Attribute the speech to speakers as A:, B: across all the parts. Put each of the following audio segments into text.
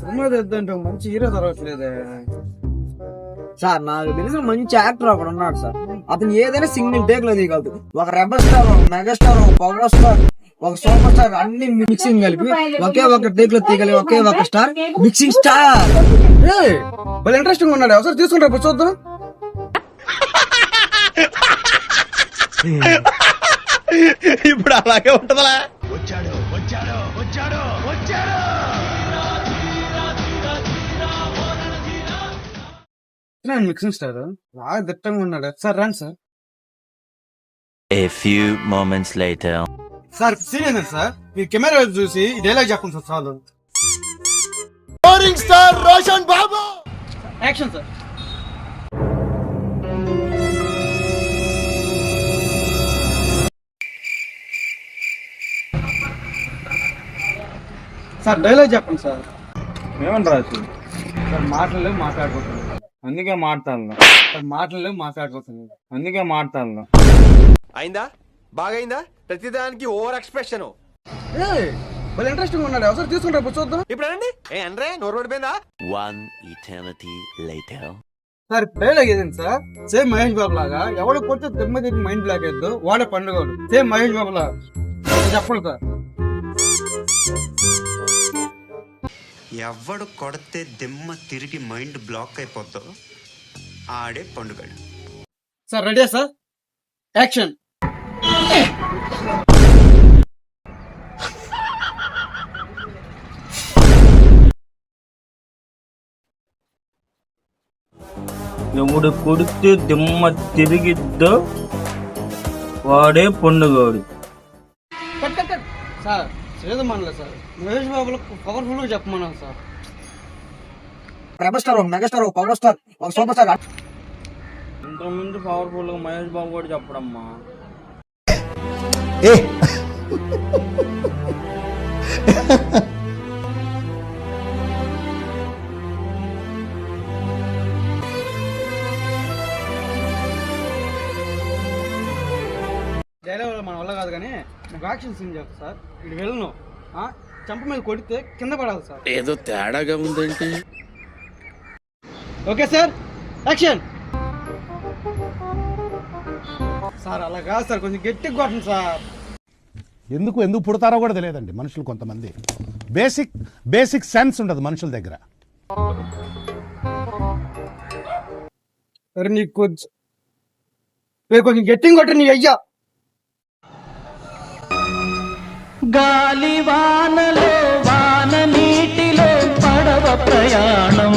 A: Cinema తెద్దంటే మంచి hero దొరకట్లేదే.
B: Sir నాకు తెలిసిన మంచి యాక్టర్ ఒకడు ఉన్నాడు సార్. అతను ఏదైనా సింగిల్ టేక్ లో తీయగలదు. ఒక రెబల్ స్టార్, ఒక మెగాస్టార్, ఒక పవర్ స్టార్, ఒక సూపర్ స్టార్ అన్ని మిక్సింగ్ కలిపి ఒకే ఒక టేక్ లో తీయగలి ఒకే ఒక స్టార్ మిక్సింగ్ స్టార్.
A: వాళ్ళు ఇంట్రెస్టింగ్ ఉన్నాడు, ఒకసారి తీసుకుంటారు చూద్దాం.
C: ఇప్పుడు అలాగే ఉంటదా?
A: మిక్సింగ్ స్టార్ బాగా దిట్టంగా ఉన్నాడు సార్. రండి sir.
D: A few moments later.
A: Sir senior sir, me camera చూసి ఈ డైలాగ్ చెప్పండి సార్ చాలు.
C: స్టార్ రోషన్ బాబు
A: యాక్షన్ సార్. సార్ డైలాగ్ చెప్పండి సార్.
C: ఏమని రాసు?
A: సార్ మాటలు మాట్లాడుకుంటున్నాను, అందుకే మాట్లాడను. సార్ మాటలు మాట్లాడుకుంటున్నాను, అందుకే మాట్లాడను.
C: అయిందా? బాగైందా? ప్రతిదానికి ఓవర్ ఎక్స్ప్రెషన్.
A: వాళ్ళు ఇంట్రెస్టింగ్ ఉన్నాడు, ఒకసారి తీసుకుంటారు చూద్దాం.
C: ఇప్పుడు అనండి. ఏ అనరే నోరు పడిపోయిందా?
D: One eternity later.
A: Sir dialogue ఏదండి సార్? సేమ్ మహేష్ బాబు లాగా ఎవడు కొడితే తిమ్మ తిప్పి మైండ్ బ్లాక్ అయ్యద్దు, వాడే పండుగ. సేమ్ మహేష్ బాబు లాగా చెప్పండి సార్.
E: ఎవడు కొడితే దిమ్మ తిరిగి మైండ్ బ్లాక్ అయిపోద్దో ఆడే పండుగడు.
A: Sir ready sir? యాక్షన్.
F: ఎవడు కొడితే దిమ్మ తిరిగిద్దో వాడే పండుగాడు.
A: Cut cut cut. సార్ శ్రీధమనలే సార్, మహేష్ బాబులో పవర్ఫుల్ గా చెప్పమన్నాను సార్.
B: రెబల్ స్టార్, ఒక మెగాస్టార్, ఒక పవర్ స్టార్, ఒక సూపర్ స్టార్.
F: ఇంతకుముందు పవర్ఫుల్ గా మహేష్ బాబు కూడా చెప్పడమ్మా.
A: డైలాగ్ మన వల్ల కాదు కానీ నాకు యాక్షన్ సీన్ చెప్పు సార్. ఇది వెళ్ళను, చంప మీద కొడితే కింద పడాలి సార్.
C: ఏదో తేడాగా ఉందేంటి?
A: Okay sir, action. సార్ అలా కాదు సార్, కొంచెం గట్టిగా కొట్టండి సార్.
G: ఎందుకు పుడతారో కూడా తెలియదండి మనుషులు. కొంతమంది బేసిక్ సెన్స్ ఉండదు మనుషుల దగ్గర.
A: సరే నీకు కొంచెం గట్టిగా కొట్ట నీ అయ్యా.
H: గాలి వానలో వాన నీటిలో పడవ ప్రయాణం,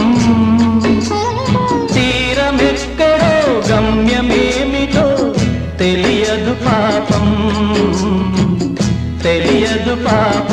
H: తీరమెక్కడో గమ్యమేమిటో తెలియదు పాపం, తెలియదు పాపం.